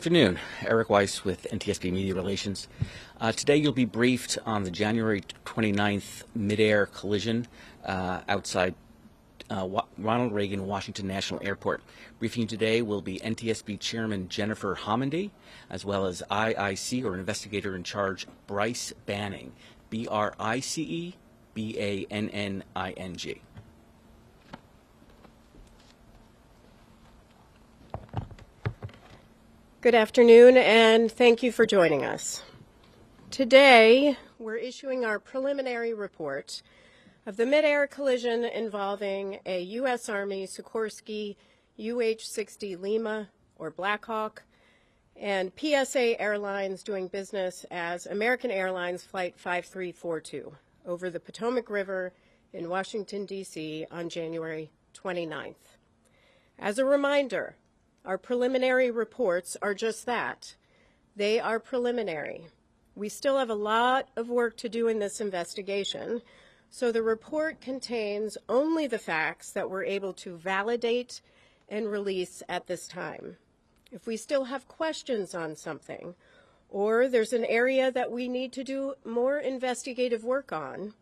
afternoon. Eric Weiss with NTSB Media Relations. Today you'll be briefed on the January 29th Midair collision outside Ronald Reagan Washington National Airport. Briefing today will be NTSB Chairman Jennifer Homendy, as well as IIC, or Investigator-in-Charge, Brice Banning, B-R-I-C-E B-A-N-N-I-N-G. Good afternoon, and thank you for joining us. Today, we're issuing our preliminary report of the mid-air collision involving a U.S. Army Sikorsky UH-60 Lima, or Black Hawk, and PSA Airlines doing business as American Airlines Flight 5342 over the Potomac River in Washington, D.C. on January 29th. As a reminder, our preliminary reports are just that. They are preliminary. We still have a lot of work to do in this investigation, so the report contains only the facts that we're able to validate and release at this time. If we still have questions on something, or there's an area that we need to do more investigative work on,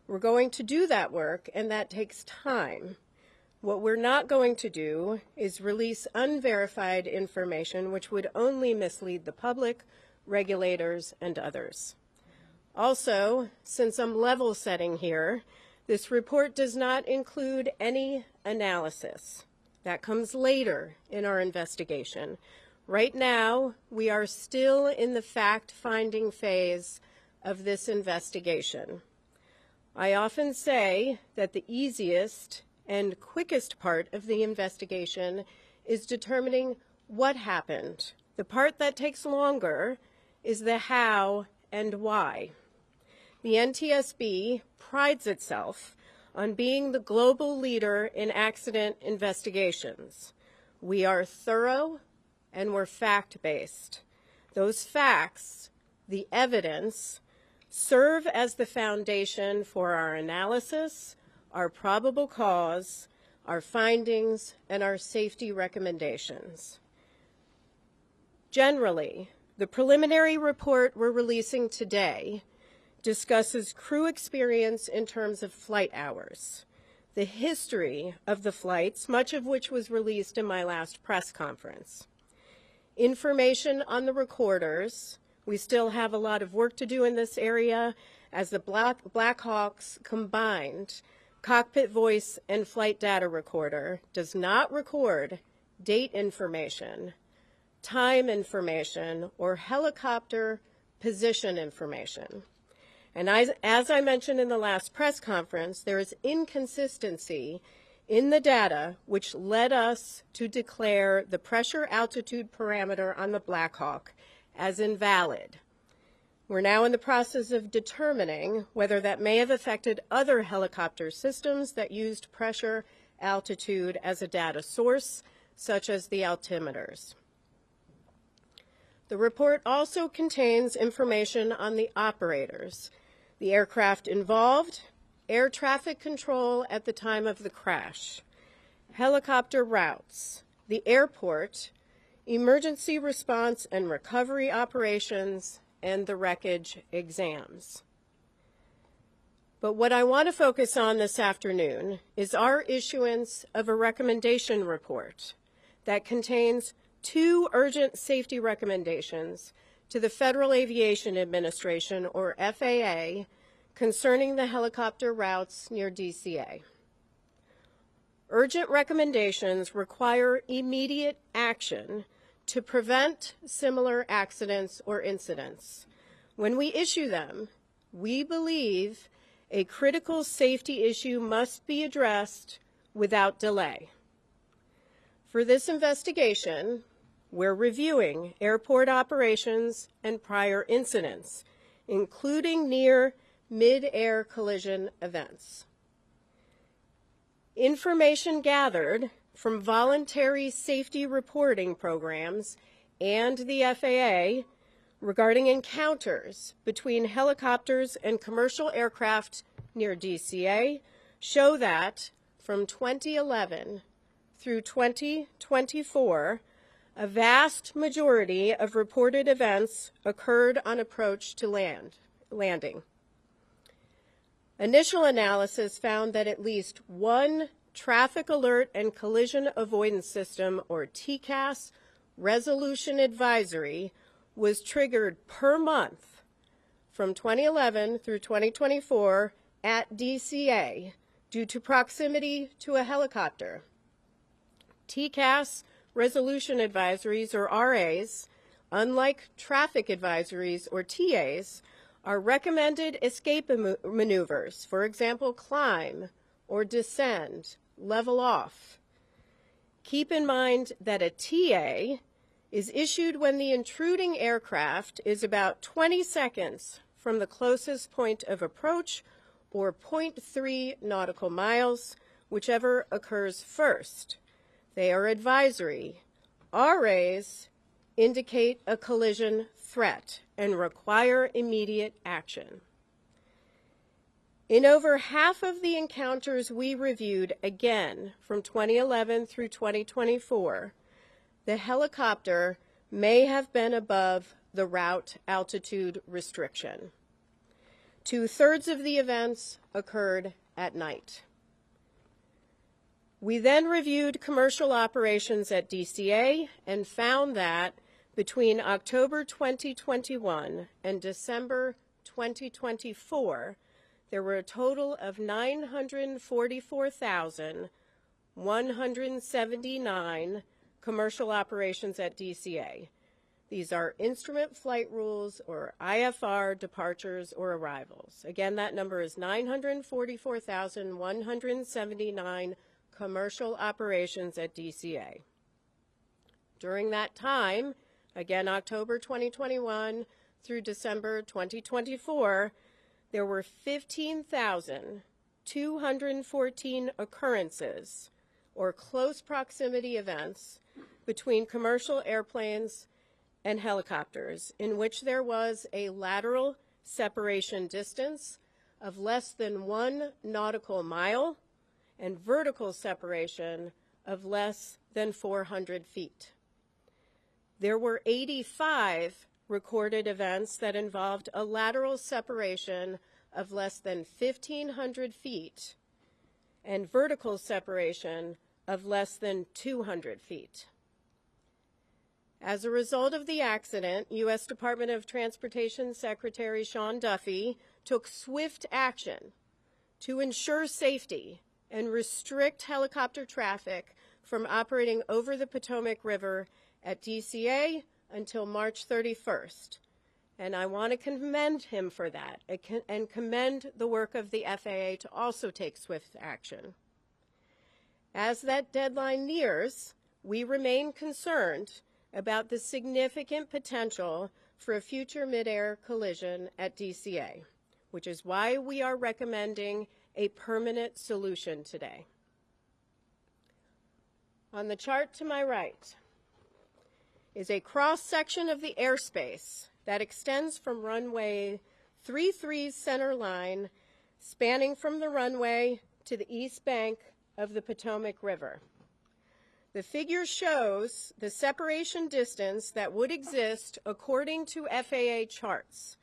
we're going to do that work, and that takes time. What we're not going to do is release unverified information which would only mislead the public, regulators, and others. Also, since I'm level setting here, this report does not include any analysis. That comes later in our investigation. Right now, we are still in the fact-finding phase of this investigation. I often say that the easiest and quickest part of the investigation is determining what happened. The part that takes longer is the how and why. The NTSB prides itself on being the global leader in accident investigations. We are thorough and we're fact-based. Those facts, the evidence, serve as the foundation for our analysis, our probable cause, our findings, and our safety recommendations. Generally, the preliminary report we're releasing today discusses crew experience in terms of flight hours, the history of the flights, much of which was released in my last press conference, information on the recorders. We still have a lot of work to do in this area as the Black Hawks combined cockpit voice and flight data recorder does not record date information, time information, or helicopter position information. And as I mentioned in the last press conference, there is inconsistency in the data which led us to declare the pressure altitude parameter on the Black Hawk as invalid. We're now in the process of determining whether that may have affected other helicopter systems that used pressure altitude as a data source, such as the altimeters. The report also contains information on the operators, the aircraft involved, air traffic control at the time of the crash, helicopter routes, the airport, emergency response and recovery operations, and the wreckage exams. But what I want to focus on this afternoon is our issuance of a recommendation report that contains 2 urgent safety recommendations to the Federal Aviation Administration, or FAA, concerning the helicopter routes near DCA. Urgent recommendations require immediate action to prevent similar accidents or incidents. When we issue them, we believe a critical safety issue must be addressed without delay. For this investigation, we're reviewing airport operations and prior incidents, including near mid-air collision events. Information gathered from voluntary safety reporting programs and the FAA regarding encounters between helicopters and commercial aircraft near DCA show that from 2011 through 2024, A vast majority of reported events occurred on approach to landing. Initial analysis found that at least one Traffic Alert and Collision Avoidance System, or TCAS, resolution advisory was triggered per month from 2011 through 2024 at DCA due to proximity to a helicopter. TCAS resolution advisories, or RAs, unlike traffic advisories, or TAs, are recommended escape maneuvers, for example, climb or descend, level off. Keep in mind that a TA is issued when the intruding aircraft is about 20 seconds from the closest point of approach, or 0.3 nautical miles, whichever occurs first. They are advisory. RAs indicate a collision threat and require immediate action. In over half of the encounters we reviewed, again from 2011 through 2024, the helicopter may have been above the route altitude restriction. 2/3 of the events occurred at night. We then reviewed commercial operations at DCA and found that between October 2021 and December 2024, there were a total of 944,179 commercial operations at DCA. These are instrument flight rules, or IFR, departures or arrivals. Again, that number is 944,179 commercial operations at DCA. During that time, again October 2021 through December 2024, there were 15,214 occurrences, or close proximity events, between commercial airplanes and helicopters, in which there was a lateral separation distance of less than 1 nautical mile and vertical separation of less than 400 feet. There were 85 recorded events that involved a lateral separation of less than 1,500 feet and vertical separation of less than 200 feet. As a result of the accident, U.S. Department of Transportation Secretary Sean Duffy took swift action to ensure safety and restrict helicopter traffic from operating over the Potomac River at DCA until March 31st. And I want to commend him for that and commend the work of the FAA to also take swift action. As that deadline nears, we remain concerned about the significant potential for a future midair collision at DCA, which is why we are recommending a permanent solution today. On the chart to my right is a cross-section of the airspace that extends from runway 33's center line, spanning from the runway to the east bank of the Potomac River. The figure shows the separation distance that would exist according to FAA charts,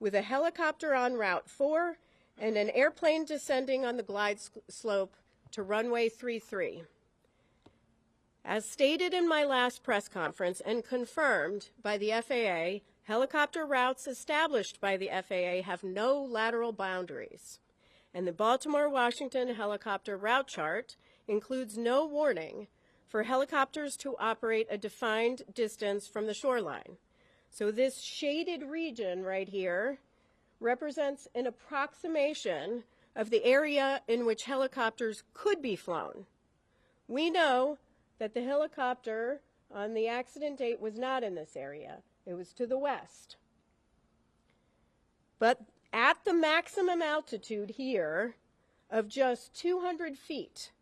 with a helicopter on Route 4 and an airplane descending on the glide slope to runway 33. As stated in my last press conference and confirmed by the FAA, helicopter routes established by the FAA have no lateral boundaries, and the Baltimore-Washington helicopter route chart includes no warning for helicopters to operate a defined distance from the shoreline. So this shaded region right here represents an approximation of the area in which helicopters could be flown. We know that the helicopter on the accident date was not in this area. It was to the west. But at the maximum altitude here of just 200 feet,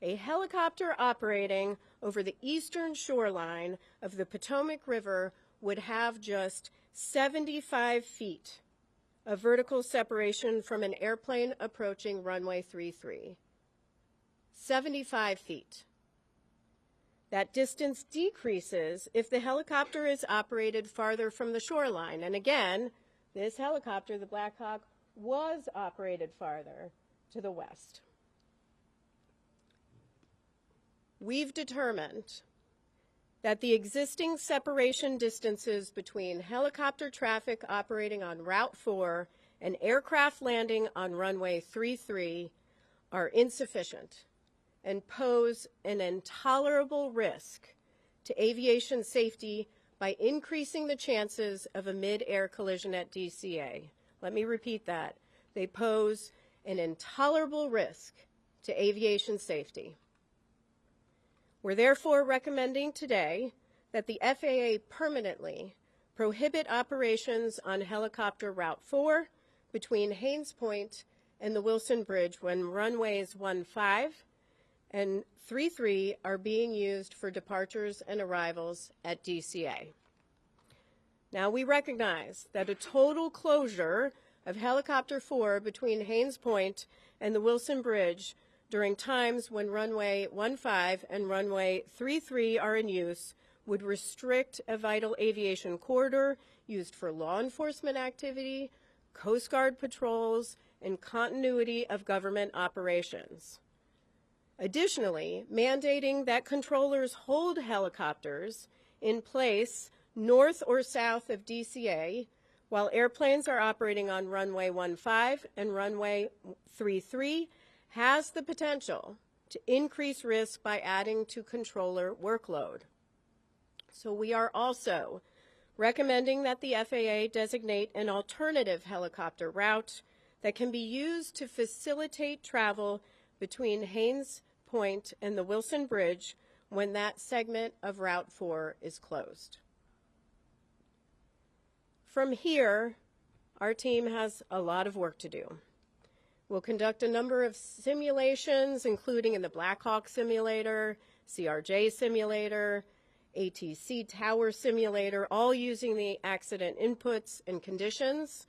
a helicopter operating over the eastern shoreline of the Potomac River would have just 75 feet of vertical separation from an airplane approaching runway 33. 75 feet. That distance decreases if the helicopter is operated farther from the shoreline. And again, this helicopter, the Black Hawk, was operated farther to the west. We've determined that the existing separation distances between helicopter traffic operating on Route 4 and aircraft landing on runway 33 are insufficient and pose an intolerable risk to aviation safety by increasing the chances of a mid-air collision at DCA. Let me repeat that. They pose an intolerable risk to aviation safety. We're therefore recommending today that the FAA permanently prohibit operations on helicopter Route 4 between Haines Point and the Wilson Bridge when runways 15 and 33 are being used for departures and arrivals at DCA. Now, we recognize that a total closure of helicopter 4 between Haines Point and the Wilson Bridge during times when runway 15 and runway 33 are in use would restrict a vital aviation corridor used for law enforcement activity, Coast Guard patrols, and continuity of government operations. Additionally, mandating that controllers hold helicopters in place north or south of DCA while airplanes are operating on runway 15 and runway 33 has the potential to increase risk by adding to controller workload. So we are also recommending that the FAA designate an alternative helicopter route that can be used to facilitate travel between Haines Point and the Wilson Bridge when that segment of Route 4 is closed. From here, our team has a lot of work to do. We'll conduct a number of simulations, including in the Black Hawk simulator, CRJ simulator, ATC tower simulator, all using the accident inputs and conditions.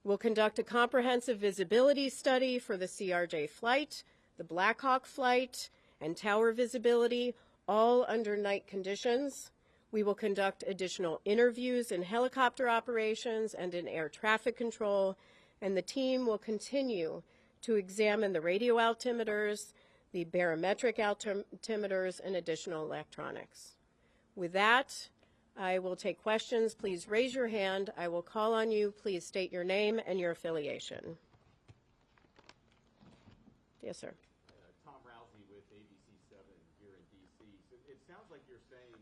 We'll conduct a comprehensive visibility study for the CRJ flight, the Black Hawk flight, and tower visibility, all under night conditions. We will conduct additional interviews in helicopter operations and in air traffic control, and the team will continue to examine the radio altimeters, the barometric altimeters, and additional electronics. With that, I will take questions. Please raise your hand. I will call on you. Please state your name and your affiliation. Yes, sir. Tom Rousey with ABC7 here in D.C. So it sounds like you're saying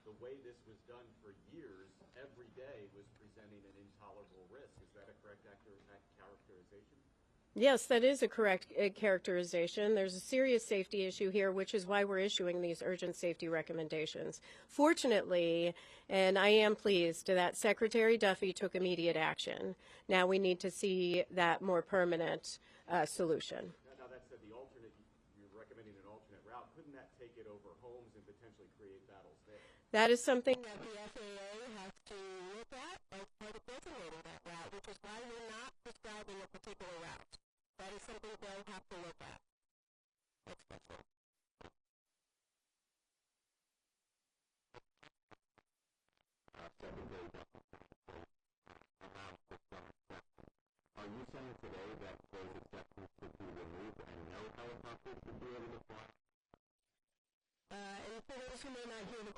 the way this was done for years, every day was presenting an intolerable risk. Is that a correct characterization? Yes, that is a correct characterization. There's a serious safety issue here, which is why we're issuing these urgent safety recommendations. Fortunately, and I am pleased that Secretary Duffy took immediate action. Now we need to see that more permanent solution. Now that said, you're recommending an alternate route. Couldn't that take it over homes and potentially create battles there? That is something that the FAA has to look at as part of designating that route, which is why we're not prescribing a particular route. That is something they'll have to look at. Next question. Are you saying today that those exceptions should be removed and no helicopters should be able to fly? And for those who may not hear the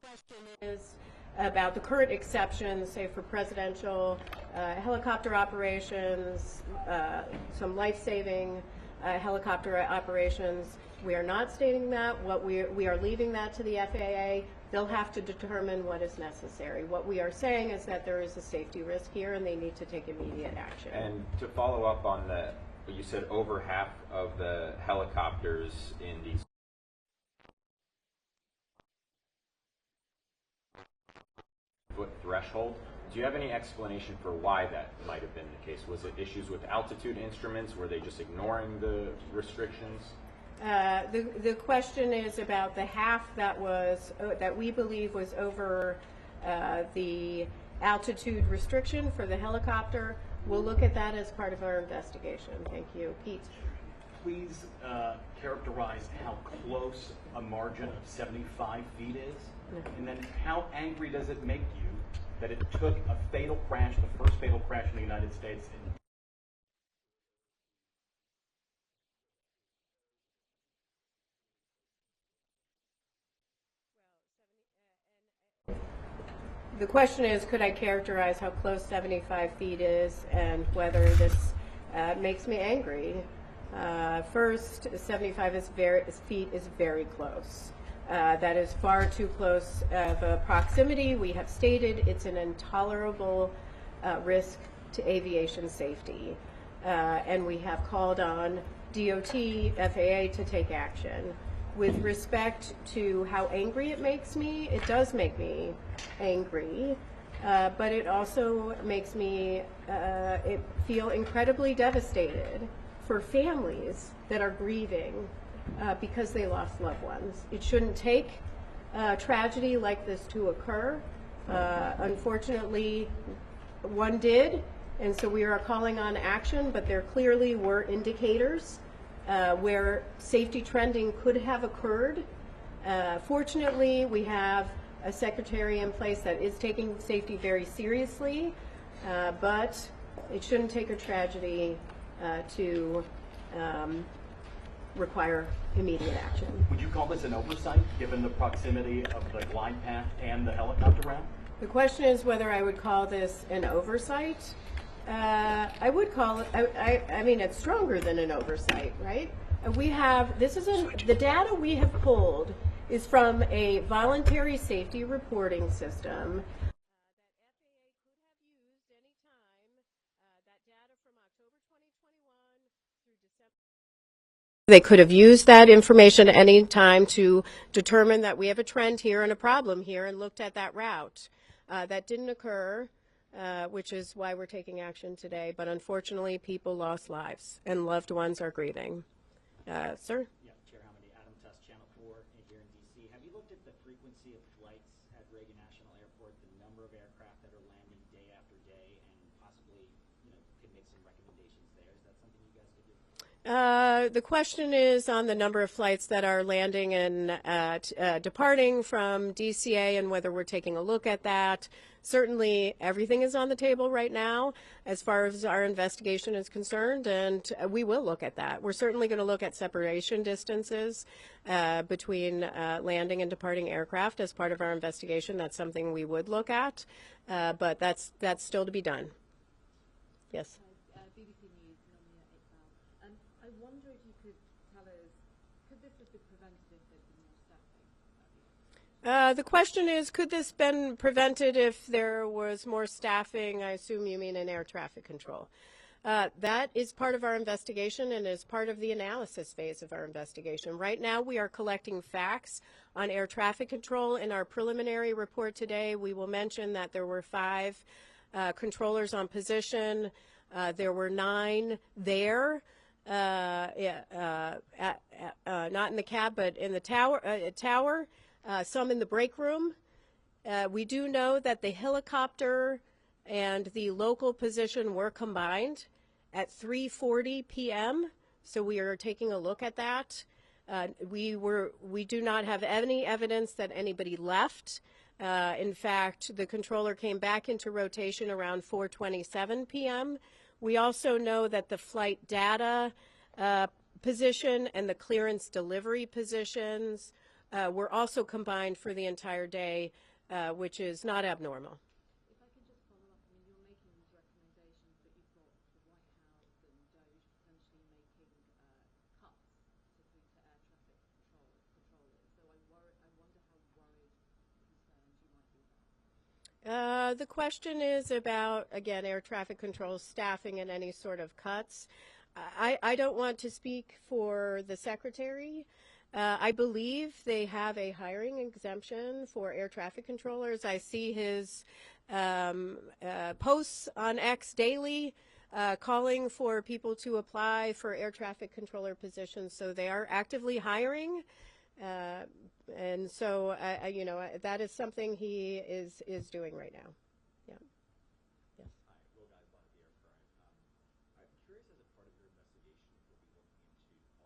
question is about the current exceptions, say for presidential helicopter operations, some life-saving helicopter operations. We are not stating that. We are leaving that to the FAA. They'll have to determine what is necessary. What we are saying is that there is a safety risk here and they need to take immediate action. And to follow up on you said over half of the helicopters in these foot threshold. Do you have any explanation for why that might have been the case? Was it issues with altitude instruments? Were they just ignoring the restrictions? The question is about the half that we believe was over the altitude restriction for the helicopter. We'll look at that as part of our investigation. Thank you. Pete. please characterize how close a margin of 75 feet is? And then how angry does it make you that it took a fatal crash, the first fatal crash in the United States, The question is, could I characterize how close 75 feet is and whether this makes me angry? First, 75 feet is very close. That is far too close of a proximity. We have stated it's an intolerable risk to aviation safety. And we have called on DOT, FAA to take action. With respect to how angry it makes me, it does make me angry, but it also makes me feel incredibly devastated for families that are grieving because they lost loved ones. It shouldn't take a tragedy like this to occur. Unfortunately, one did, and so we are calling on action, but there clearly were indicators where safety trending could have occurred. Fortunately, we have a secretary in place that is taking safety very seriously, but it shouldn't take a tragedy to require immediate action. would you call this an oversight, given the proximity of the glide path and the helicopter route? The question is whether I would call this an oversight. I would call it, I mean, it's stronger than an oversight, right? We have, the data we have pulled is from a voluntary safety reporting system They could have used that information at any time to determine that we have a trend here and a problem here and looked at that route. That didn't occur, which is why we're taking action today. But unfortunately, people lost lives and loved ones are grieving. Sir? Yeah, Chair Homendy, Adam Test, Channel 4 here in D.C. Have you looked at the frequency of flights at Reagan National Airport, the number of aircraft that are landing day after day, and possibly, could make some recommendations there? Is that something you guys could do? The question is on the number of flights that are landing and departing from DCA and whether we're taking a look at that. Certainly, everything is on the table right now as far as our investigation is concerned, and we will look at that. We're certainly going to look at separation distances between landing and departing aircraft as part of our investigation. That's something we would look at, but that's still to be done. Yes? BBC News, Nomia Iqbal. I wonder if you could tell us, could this have been prevented if there'd been more staffing? The question is, could this been prevented if there was more staffing? I assume you mean in air traffic control. That is part of our investigation and is part of the analysis phase of our investigation. Right now, we are collecting facts on air traffic control. In our preliminary report today, we will mention that there were 5 controllers on position. There were 9 there, not in the cab, but in the tower. Some in the break room. We do know that the helicopter and the local position were combined at 3:40 p.m. So we are taking a look at that. We do not have any evidence that anybody left. In fact, the controller came back into rotation around 4:27 p.m. We also know that the flight data position and the clearance delivery positions were also combined for the entire day, which is not abnormal. If I could just follow up, I mean, you're making these recommendations, but you've got the White House and DOJ potentially making cuts, particularly to air traffic controllers. So I wonder how worried, concerned you might be about. The question is about, again, air traffic control staffing and any sort of cuts. I don't want to speak for the Secretary. I believe they have a hiring exemption for air traffic controllers. I see his posts on X daily calling for people to apply for air traffic controller positions. So they are actively hiring. And so, that is something he is doing right now. Yeah. Yes. Hi, Will Guy, Midair. I'm curious, as a part of your investigation, if you'll be looking into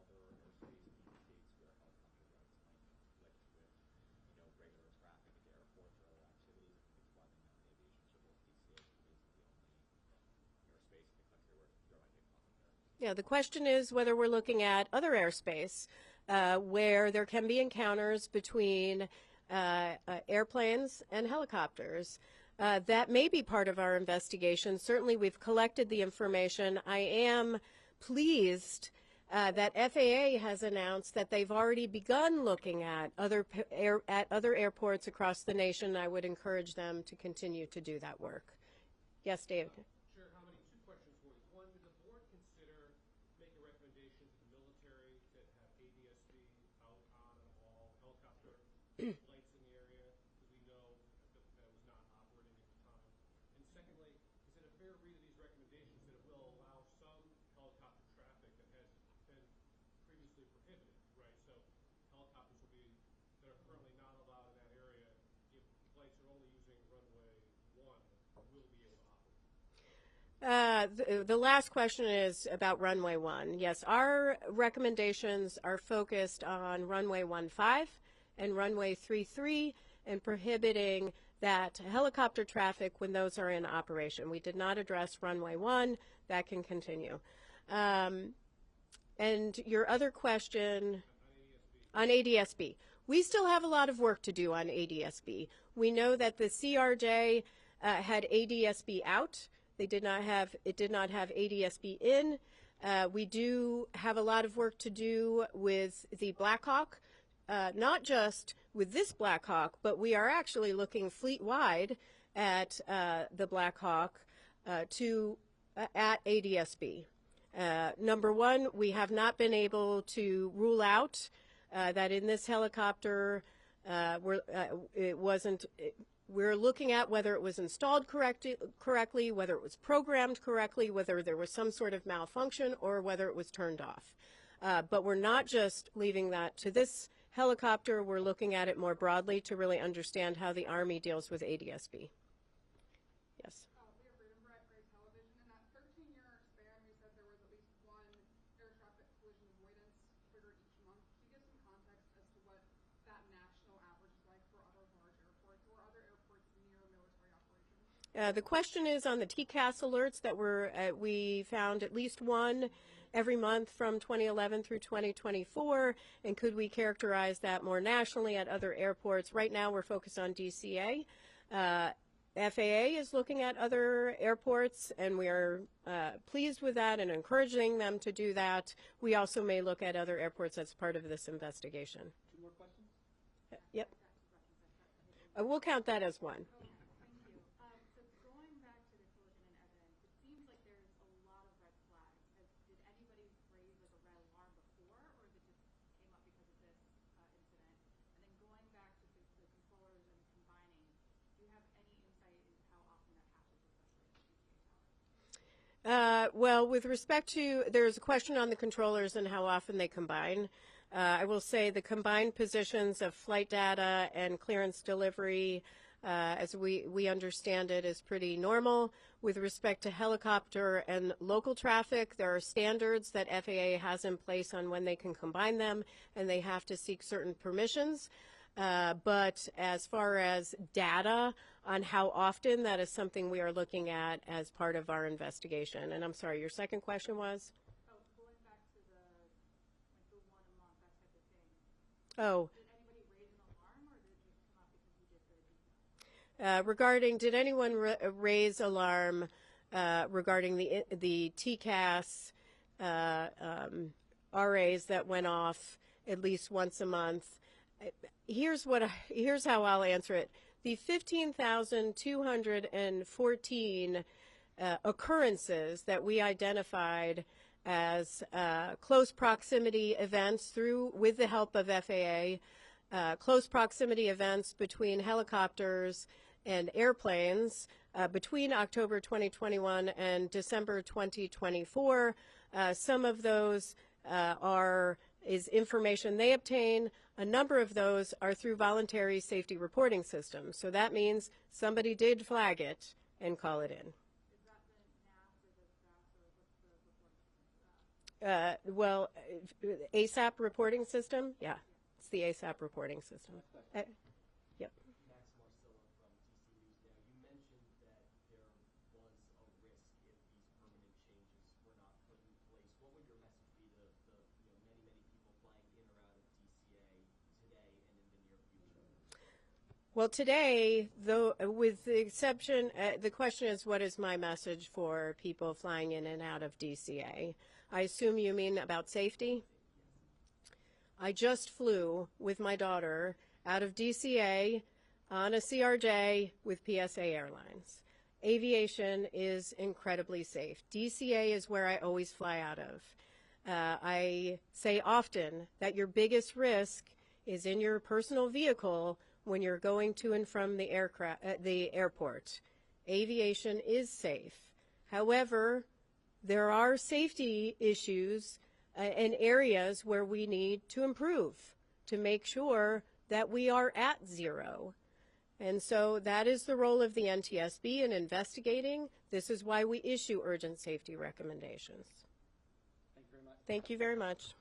Yeah, the question is whether we're looking at other airspace where there can be encounters between airplanes and helicopters. That may be part of our investigation. Certainly, we've collected the information. I am pleased that FAA has announced that they've already begun looking at other airports across the nation. I would encourage them to continue to do that work. Yes, David. Chair Homendy, two questions for you. One, did the board consider making a recommendation to the military to have ADSB out on all helicopter flights in the area? Because we know that it was not operating at the time. And secondly, is it a fair read of these recommendations that it will allow some helicopter traffic that has been previously prohibited, right? So helicopters will be, that are currently not allowed in that area, if flights are only using runway 1, will be able to operate. The last question is about runway 1. Yes, our recommendations are focused on runway 15 and runway 33 and prohibiting that helicopter traffic when those are in operation. We did not address runway 1. That can continue. And your other question on ADSB. We still have a lot of work to do on ADSB. We know that the CRJ had ADSB out. It did not have ADSB in. We do have a lot of work to do with the Black Hawk, not just with this Black Hawk, but we are actually looking fleet-wide at the Black Hawk at ADSB. Number one, we have not been able to rule out that in this helicopter, we're looking at whether it was installed correctly, whether it was programmed correctly, whether there was some sort of malfunction, or whether it was turned off. But we're not just leaving that to this helicopter. We're looking at it more broadly to really understand how the Army deals with ADSB. Yes. We have Freedom Gray Television. In that 13-year span, we said there was at least one air traffic collision avoidance triggered each month. Can you give some context as to what that national average is like for other large airports or other airports near military operations? The question is on the TCAS alerts that we found at least one every month from 2011 through 2024, and could we characterize that more nationally at other airports? Right now we're focused on DCA. FAA is looking at other airports, and we are pleased with that and encouraging them to do that. We also may look at other airports as part of this investigation. Two more questions? Yep. We'll count that as one. Thank you. So going back to the collision and evidence, it seems like there's a lot of red flags. Did anybody raise like a red alarm before, or is it just came up because of this incident? And then going back to the controllers and combining, do you have any insight into how often that happens, especially in the tower? Well, with respect to, there's a question on the controllers and how often they combine. I will say the combined positions of flight data and clearance delivery, as we understand it, is pretty normal. With respect to helicopter and local traffic, there are standards that FAA has in place on when they can combine them, and they have to seek certain permissions. But as far as data on how often, that is something we are looking at as part of our investigation. And I'm sorry, your second question was? Going back to the one a month, that type of thing. Oh. Did anybody raise an alarm, or did it just come up because you did the detail? Regarding, did anyone raise alarm regarding the TCAS RAs that went off at least once a month? Here's how I'll answer it. The 15,214 occurrences that we identified as close proximity events with the help of FAA, close proximity events between helicopters and airplanes between October 2021 and December 2024. Some of those is information they obtain. A number of those are through voluntary safety reporting systems. So that means somebody did flag it and call it in. Is that the NAS or the SAS, or what's the reporting system? Well, ASAP reporting system? Yeah, it's the ASAP reporting system. Yep. Max Marcilla from DC News Now. You mentioned that there was a risk if these permanent changes were not put in place. What Well, today, though, with the exception, the question is, what is my message for people flying in and out of DCA? I assume you mean about safety? I just flew with my daughter out of DCA on a CRJ with PSA Airlines. Aviation is incredibly safe. DCA is where I always fly out of. I say often that your biggest risk is in your personal vehicle when you're going to and from the airport. Aviation is safe. However, there are safety issues and areas where we need to improve to make sure that we are at zero. And so that is the role of the NTSB in investigating. This is why we issue urgent safety recommendations. Thank you very much. Thank you very much.